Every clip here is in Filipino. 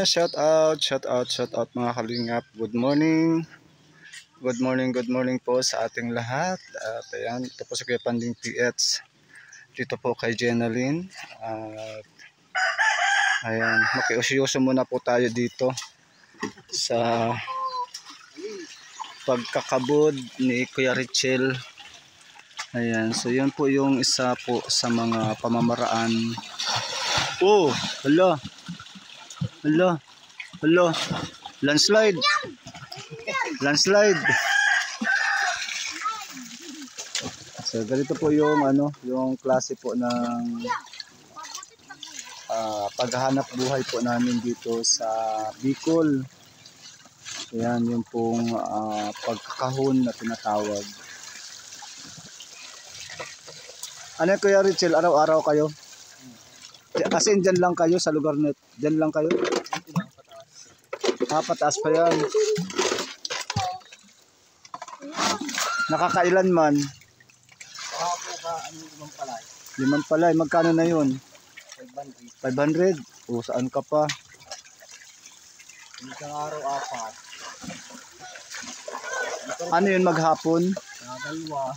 Ayan, shout out mga kalingap. Good morning. Good morning po sa ating lahat. At ayan, ito po si Kuya Panding PH. Dito po kay Jenalyn. At ayan, makiusyoso muna po tayo dito sa pagkakabod ni Kuya Richel. Ayan, so yun po yung isa po sa mga pamamaraan. Oh, hala. Landslide. So ganito po yung yung klase po ng paghahanap buhay po namin dito sa Bicol. Ayan yung pong pagkakahon na tinatawag. Ano Kuya Richel, araw-araw kayo? As in dyan lang kayo sa lugar na dyan lang kayo? Pataas pa yan. Nakakailan man? Limang palay. Magkano na yun? 500. O saan ka pa? Isang araw apat. Ano yun maghapon? Dalawa.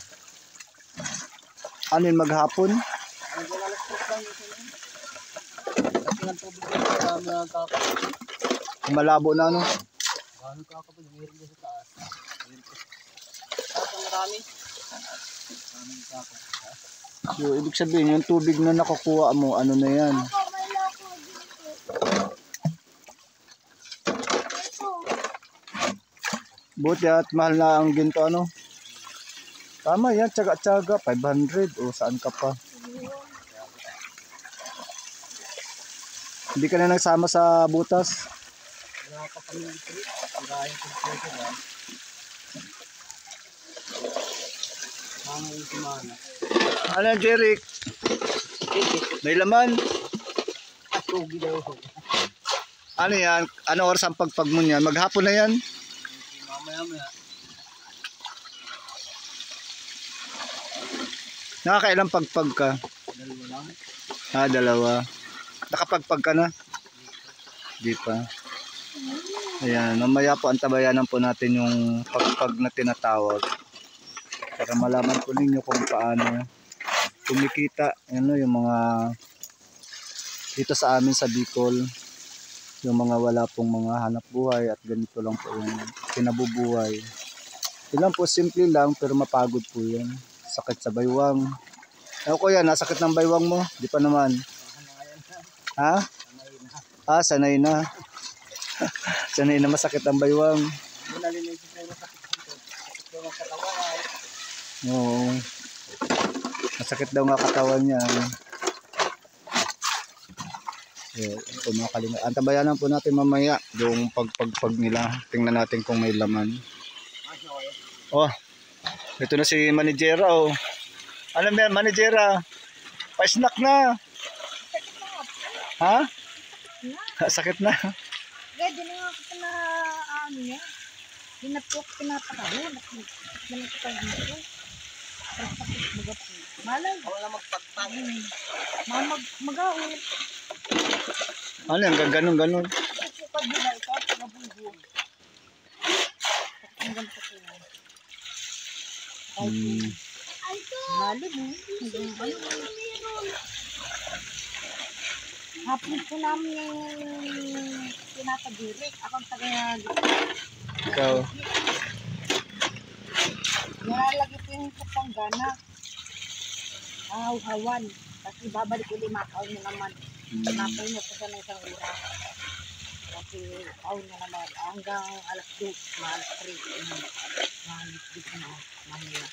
Ano yun maghapon? Malabo na ano? Ano kakapag meron sa taas. Marami. So, ibig sabihin yung tubig na nakukuha mo, ano na yan? Buti at mahal na ang ginto ano? Tama yan, tsaga-tsaga, 500 o saan ka pa? Hindi ka na nagsama sa butas? Wala pa kami ito. Kirahin ko ito lang. Mga semana. Ano yan, Jeric? May laman? Tugi daw. Ano yan? Ano oras ang pagpag mo niyan? Maghapon na yan? Mamaya. Nakakailang pagpag ka? Dalawa lang. Dalawa. Nakapagpag ka na? Di pa. Ayan, mamaya po antabayanan po natin yung pagpag na tinatawag. Para malaman po ninyo kung paano kumikita yung mga dito sa amin sa Bicol, yung mga wala pong mga hanap buhay at ganito lang po yung kinabubuhay. Yun lang po, simple lang pero mapagod po yan. Sakit sa baywang. Kuya, nasakit ng baywang mo? Di pa naman. Ha? Sanay na. Sanay na masakit ang baywang. Oo. Masakit daw nga katawan niya. Antabayanan po natin mamaya yung pagpagpag nila. Tingnan natin kung may laman. Oh, ito na si Manijera oh. Ano ba Manijera? Pa-snack na. Ha? Sakit na. Gaya, di na nga ako na niya. Di na po ako pinapakahon. Pinapakahon dito. Sakit baga po. Malay. Wala magpagpag. Mag-ahon. Ano yan? Ganon. Kasi pag nila ito, pag-abubo. Hanggang sa po. Lalo mo. Hapon po namin yung pinapadirik. Ako ang Ikaw. Nilalagay ko yung kapanggana. Hawan. Kasi babalik ulit makaw na naman. Napay mo pa sa isang oras. Kasi aw na naman. Hanggang alas 2, alas 3. Alas 2 na. Mamaya.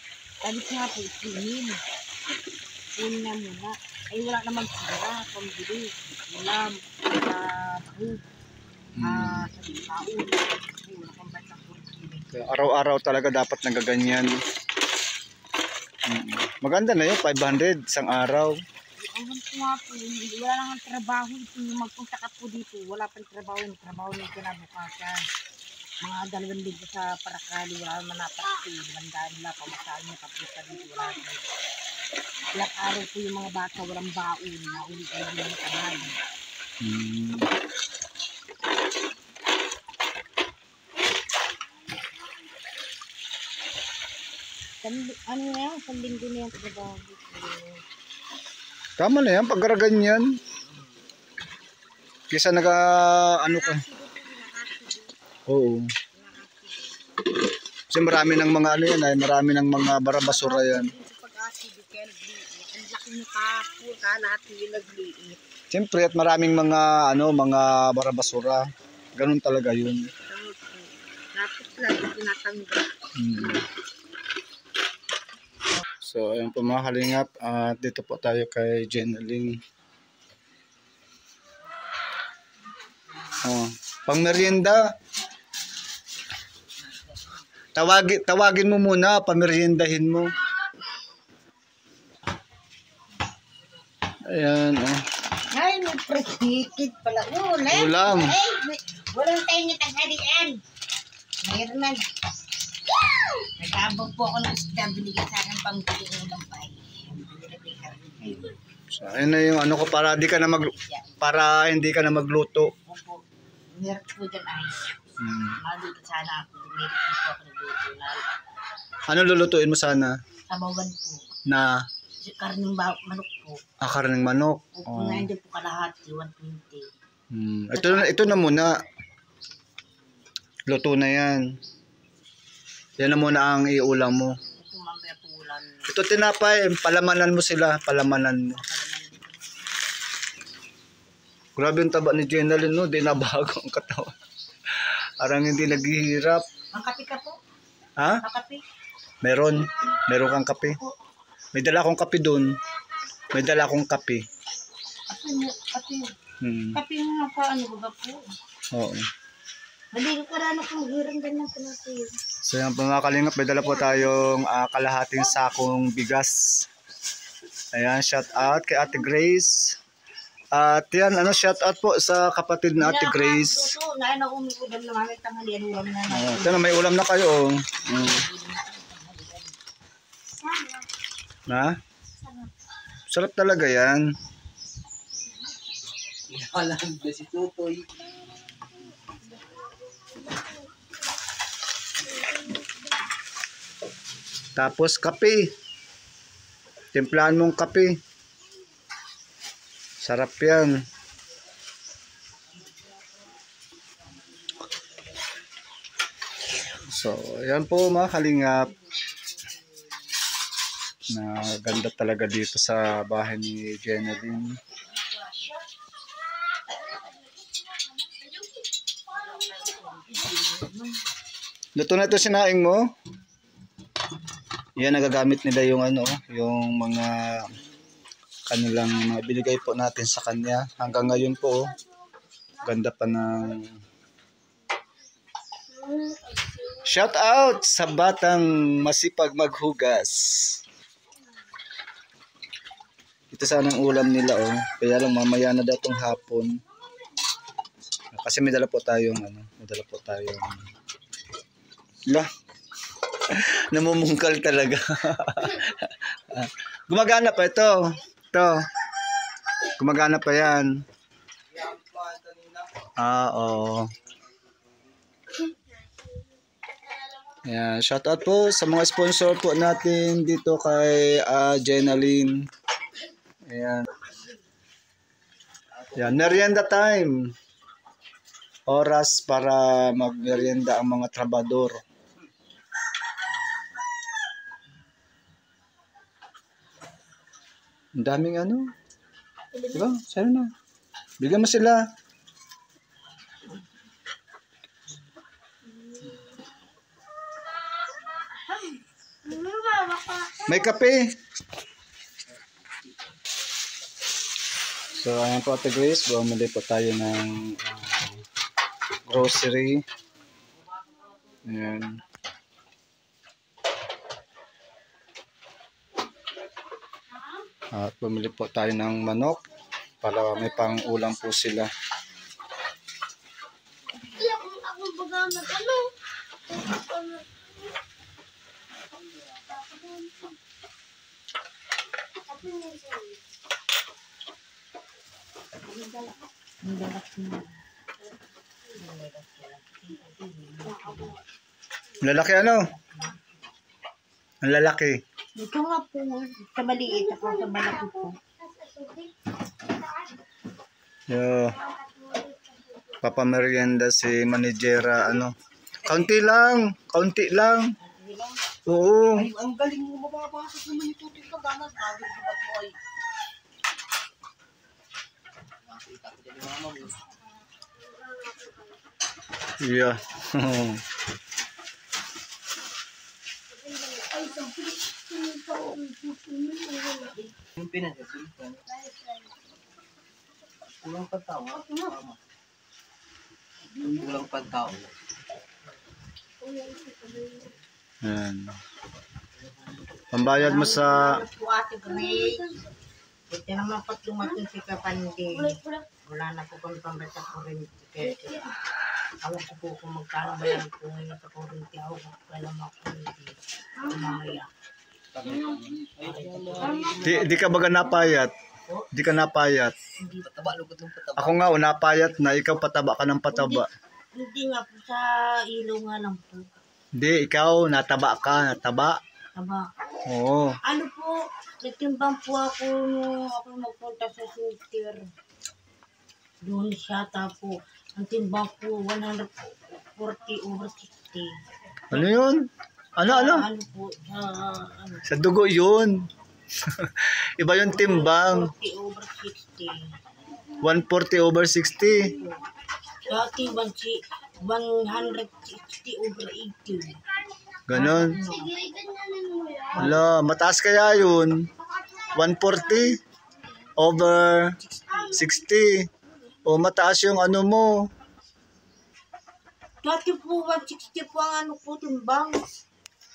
Sabi ko nga po, ipinin. Ipinin na muna. Ay wala naman sila. Pambili. Ulam. Bahug. Sa baon. Ay wala kang batang po. Araw-araw talaga dapat nagaganyan. Maganda na yun, 500 isang araw. Ang ko nga po, wala nang trabaho ito. Magpunta ka po dito, wala pang trabaho ng kinabukasan. Mga 2 linggo sa Parakali, wala naman napakito. Bandaan nila, pamasahan niya, kapusta dito, wala naman. Ilang araw po yung mga bata, walang baon, na uli-uli yung tanay. Ano na yan? Sa linggo na yan. Trabaho. Tama na yan, pag ganyan. Kisa ano ka. Oo. Kasi marami ng mga ano yan ay, marami ng mga barabasura yan. Pag-asido kaya nagliit. Ang laki ng kapur. Lahat yung nagliit. Siyempre at maraming mga mga barabasura. Ganun talaga yun. Tapos lang tinatanggal. So ayun po mga kalingap, at dito po tayo kay Jenaline. Pang merienda. Tawagin mo muna, pameriendahin mo. Ayan, Ay, may presikit pala. Ulam. Ay, walang tayo niya tanghalian. Mayroon man. Nag-aabang po ako ng isda. Binigyan sa akin pang bili ulam pa. So ayun na yung ano ko para para hindi ka na magluto. Opo. Meron po dyan ay. Maluto sana ako. Meron po ako nagluto. Ano lulutuin mo sana? Sabawan po. Na Karning manok po. karning manok. Opo, nandiyan po kalahati. 120. Ito na muna. Luto na yan. Yan na muna ang iulam mo. Opo, mamaya po ulam. Ito tinapay, palamanan mo sila, palamanan mo. Grabe yung taba ni Jenaline, no? Di nabago ang katawan. Parang hindi naghihirap. Ang kape ka po? Ha? Ang kape? Meron kang kape. May dala akong kape doon. May dala akong kape. Kape. Hmm. Kape nga pa, ano ba po? Oo. Maligo ka rin ako, hirang ganyan ko na po. So yan po mga kalingap, may dala po tayong kalahating sakong bigas. Ayan, shout out kay Ate Grace. At yan, shout out po sa kapatid na Ate Grace. Ito, na umiulam na mamit tanghalian, ulam na na. Ito na, may ulam na kayo. Na? Sarap talaga yan. Alam na si Tutoy. Tapos kape. Timplahan mong kape. Sarap yan. So, ayan po mga kalingap. Na ganda talaga dito sa bahay ni Jenaline. Luto na ito sinaing mo. Yan, nagagamit nila yung yung mga kanilang mga binigay po natin sa kanya. Hanggang ngayon po, ganda pa ng shout out sa batang masipag maghugas. Ito sana ang ulam nila Kaya lang mamaya na daw tong hapon. Kasi may dala po tayong namumungkal talaga. Gumagana pa ito. Gumagana pa yan. Oo. Ayan, shout out po sa mga sponsor po natin dito kay Jenaline. Ayan. Ayan, merienda time. Oras para magmerienda ang mga trabador. Ang daming diba? Sana na. Bigyan mo sila. May kape. So, ayan po Ate Grace. Bumili po tayo ng grocery. Ayan. At bumili po tayo ng manok para may pang ulam po sila. Lalaki Ang lalaki. Ito nga po, sa maliit ako sa malaki po. Yo. Papamerienda si Manijera, ano. Kaunti lang. Oo. Ay, ang galing mo mababasag naman ito. Tingnan ganas. Bagay ko ba ito ay. Nakita ko din yung mama mo. Yeah. Yung pinag-asipan. Kulang pagtao. Mama. Kulang pagtao. Yan. Pambayad mo sa... Po Ate Grace. Ito naman po dumating si Kapandi. Wala na po kami pambasa ko rin. Awan ko po kung magkano ba yan po ngayon sa kurinti. Awan ko kaya mga kurinti. Mamaya. Di ka baga napayat? Di ka napayat? Pataba, lugod ng pataba. Ako nga, napayat na. Ikaw pataba ka ng pataba. Hindi nga po sa ilaw nga lang po. Hindi, ikaw nataba ka. Nataba? Aba. Oo. Ano po, nagtimbang po ako nung ako magpunta sa shooter. Doon siya tapo. Ang timbang po, 140/60. Ano yun? Ano? Ano po, ano, Sa dugo yun. Iba yung timbang. 40/60. 140/60. Dati 160/80. Ganon. Wala, mataas kaya yun. 140/60. O mataas yung ano mo. Dati po 160 po ang ano po, timbang.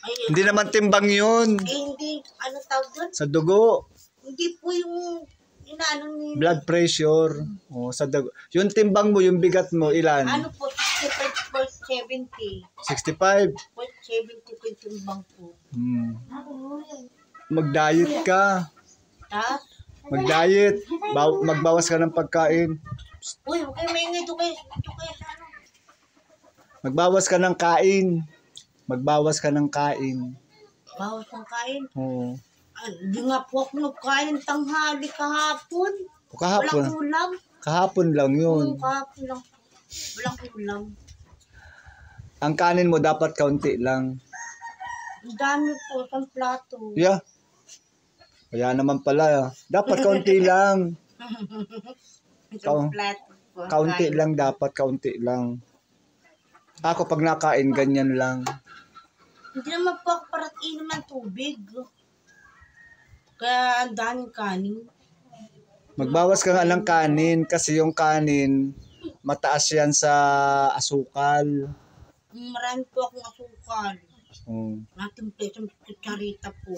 Ay, Hindi naman timbang yun. hindi, ano tawag doon? Sa dugo. Hindi po yung inaano ni... Blood pressure. O, sa dugo. Yung timbang mo, yung bigat mo, ilan? Ano po, 65/70. 65. 0.70 po yung timbang po. Mag-diet ka. Tapos, Mag-diet. Magbawas ka ng pagkain. uy, huwag kayo maingay ito kayo sa ano. Magbawas ka ng kain. Magbawas ka ng kain. Bawas ng kain. Oo. Hindi nga po ako nagkain ng tanghali kahapon. O kahapon. Walang ulam. Kahapon lang yun. Kahapon lang po. Walang ulam. Ang kanin mo dapat kaunti lang. Ang dami po, isang plato. Yeah. Kaya naman pala. Dapat kaunti lang. Isang plato po. ang Kaunti kain. lang dapat. Kaunti lang. Ako pag nakain, ganyan lang. Hindi naman po ako parat inom ng tubig. Kaya ang daming kanin. Magbawas ka nga ng kanin kasi yung kanin, mataas yan sa asukal. Marami po akong asukal. Oh. Natin po isang kutsarita po.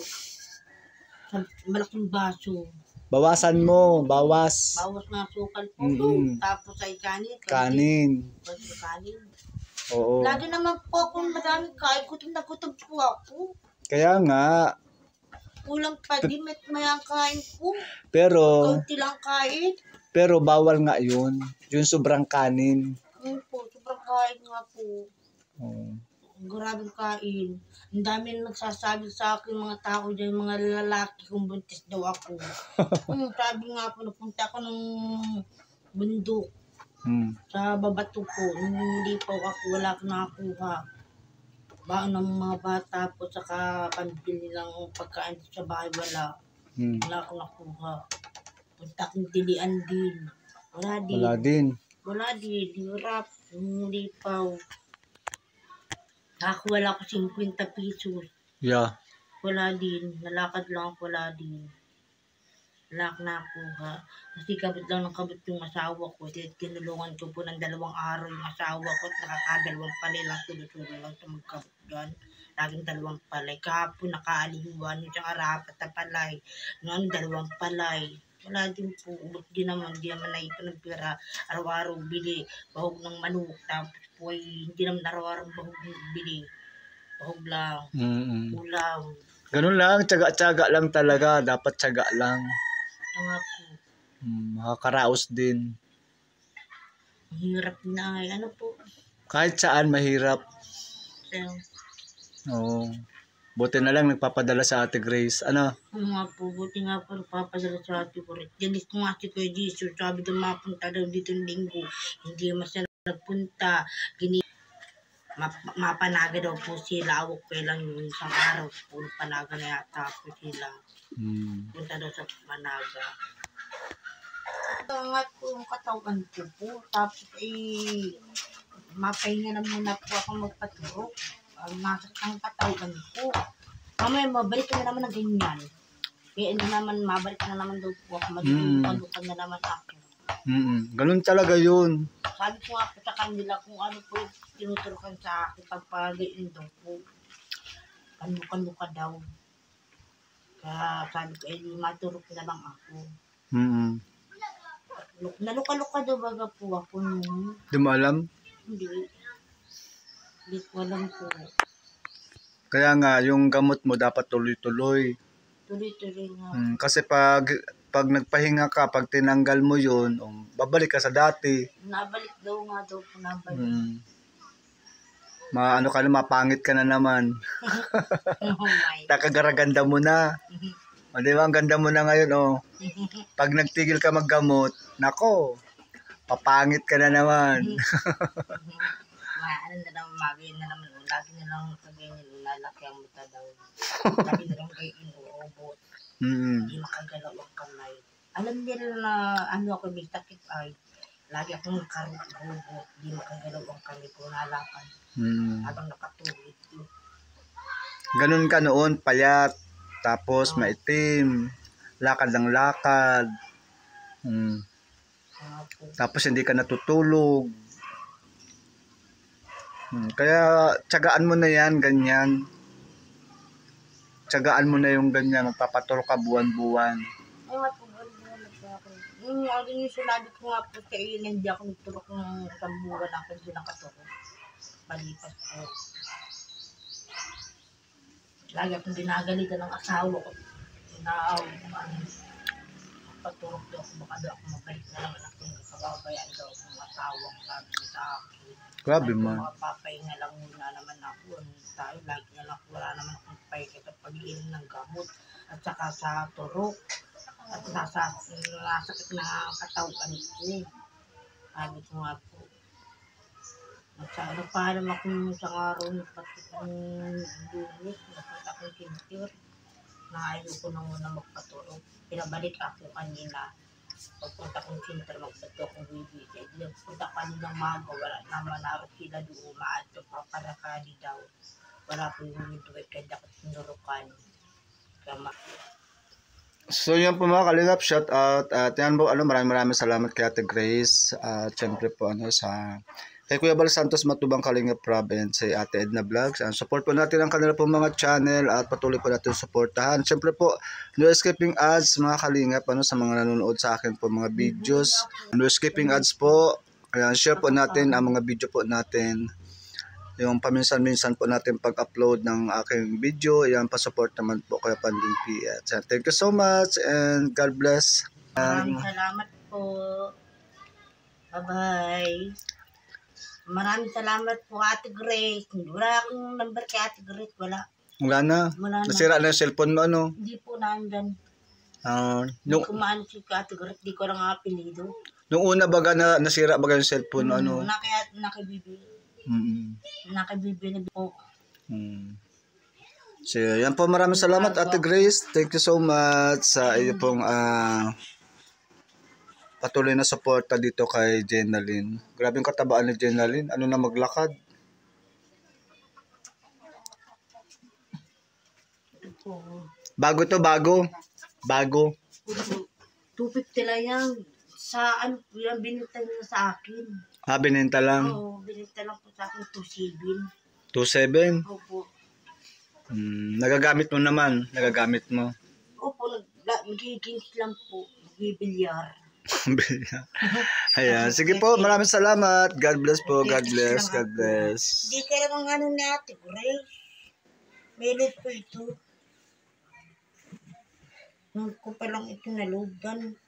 Sa malaking baso. Bawasan mo, bawas. Bawas na asukal po. Mm-mm. Tapos ay kanin. Kanin. Kanin. Oo. Lagi naman po akong madaming kain. Gutom na gutom po ako. Kaya nga, Kulang pa din. Mayang kain po. pero Kaunti lang kain. bawal nga yun. Yung sobrang kanin. Ano po, sobrang kain nga po. Oo. Grabing kain. Ang dami na nagsasabi sa akin mga tao dyan, mga lalaki kung buntis daw ako. Sabi nga po, napunta ako ng bundok sa babato po. Hindi po ako, wala akong nakakuha. Baon ng mga bata po, saka pambili nilang pagkain sa bahay, wala. Wala akong nakuha. Punta akong dilian din. Wala din. Wala din. Wala din. Hirap. Hindi pa. Nakakuha ko 50 pesos. Yeah. Wala din. Nalakad lang ako, wala din. Wala akong nakuha. Kasi kabit lang ng kabit yung asawa ko. Tinulungan ko po ng 2 araw yung asawa ko. At nakakadalawang palay lang. Sulo-sulo lang sa magkabit dyan. Laging 2 palay. Kahapon nakaaliwan. Yung siyang arapat na palay. Noon 2 palay. Wala din po. Ubot din naman. Hindi naman naipon ng pera. Araw-araw bili. Bahog ng manok. Tapos po ay hindi naman araw-araw bahog bili. Bahog lang. Ulam. Ganun lang, tiyaga-tiyaga lang talaga. Dapat tiyaga lang. Ito nga po. Makakaraos din. Ang hirap na ano po. Kahit saan mahirap. So, Oo. Buti na lang nagpapadala sa Ate Grace. Ano? Oo nga po, buti nga po nagpapadala sa ate ko rin. Dinis ko nga si Kuya Jesus, sabi daw mapunta daw dito ng linggo. Hindi naman siya nagpunta. Mapanaga daw po sila. Awok ko lang yung isang araw. Puro panaga na yata po sila. Punta daw sa Managa. Angat po yung katawan ko po. Tapos mapahinga na muna po ako magpaturok. Nasas ang katawan ko. Mamaya mabalik na naman ng ganyan. Kaya hindi naman, mabalik na naman daw po ako. Maglukan na naman ako. Ganun talaga yun. Sabi ko nga po sa kanila kung ano po yung tinuturukan sa akin pagpagayin daw po. Kanuka daw. Kaya sabi ko, maturok na lang ako. Naluka-luka daw baga po ako nung. Di mo alam? Hindi. Hindi ko alam po. Kaya nga, yung gamot mo dapat tuloy-tuloy. Tuloy-tuloy nga. Kasi pag nagpahinga ka, pag tinanggal mo yun, babalik ka sa dati. Nabalik daw nga daw po, nabalik. Ano ka na, mapangit ka na naman. Oh my. Takagaraganda mo na. O, di ba, ang ganda mo na ngayon, oh. Pag nagtigil ka maggamot, nako, papangit ka na naman. Ano na naman, magayin na naman. Lagi na lang kaganyan, lalaki ang mata daw. Lagi na lang kayo inuubot. Hindi makagalaw ang kamay. Alam nila na ano ako, may sakit ay. Lagi akong karubot. Hindi makagalaw ang kamay ko, nalakan. Habang nakatulid. Ganun ka noon, payat. Tapos maitim. Lakad ng lakad. Tapos hindi ka natutulog. Kaya tsagaan mo na yan, ganyan. Tsagaan mo na yung ganyan, magpapaturo ka buwan-buwan. Ay, matubuan-buwan na po ako. Yung sinabi ko nga po sa iyo, hindi ako nagturok ng isang buwan ako hindi nakaturo. Palipas po. Lagi akong dinagalitan ng asawa ko. Paturok daw ako, baka daw ako mabalik na naman ako. Kababayaan daw ako ng asawa ko, sabi sa akin. Grabe man. Papahinga lang muna naman ako. Tayo, lagi na lang wala naman akong pahinga sa pag-iinom ng gamot. At saka sa turok. At nasakit na katawan ko. Sabi ko nga po. Nagpaalam ako ng isang araw na pati ang dulit. Napunta akong sintir. Naayo ko na muna magpaturok. Pinabalik ako kanina. Pagpunta kong sinter, magsato akong bibigay. Nagpunta kanina maga, wala naman narot sila doon. Maato pa para kadi daw. Wala po yung nituwid kaya dapat sinurukan. Kama. So yan po mga kalingap, shout out. At yan po, maraming salamat kay Ate Grace. At syempre po sa kay Kuya Bal Santos Matubang Kalingap Rob and si Ate Edna Vlogs. Support po natin ang kanila po mga channel at patuloy po natin suportahan. Syempre po, no skipping ads mga kalingap sa mga nanonood sa akin po mga videos. No skipping ads po. Ayan, share po natin ang mga video po natin. Yung paminsan-minsan po natin pag-upload ng aking video. Ayan, pa-support naman po kaya Panding PH. Thank you so much and God bless. Maraming salamat po. Bye-bye. Maraming salamat po Ate Grace. Wala akong number kay Ate Grace. Wala. Wala na. Nasira na yung cellphone mo, ano? Hindi po nandyan. Hindi ko maano si Ate Grace. Hindi ko lang apelido. Nung una baga nasira baga yung cellphone, ano? Nakibibili. Nakibibili po. So, yan po. Maraming salamat Ate Grace. Thank you so much sa iyo pong patuloy na suporta dito kay Jenalyn. Grabe yung katabaan ni Jenalyn. Ano na maglakad? Bago to, bago. Bago. 250 lang yan. Sa ano po yan, binenta niya sa akin. Bininta lang? Oo, binenta lang po sa akin 2.7. 2.7? Opo. Nagagamit mo naman. Nagagamit mo. Opo, nagigings lang po. Nagbibilyar. Ayan. Sige po, maraming salamat. God bless po. God bless. God bless. Hindi ka namang ano na Ate Grace. Meron po ito. Nung ko palang ito nalugan.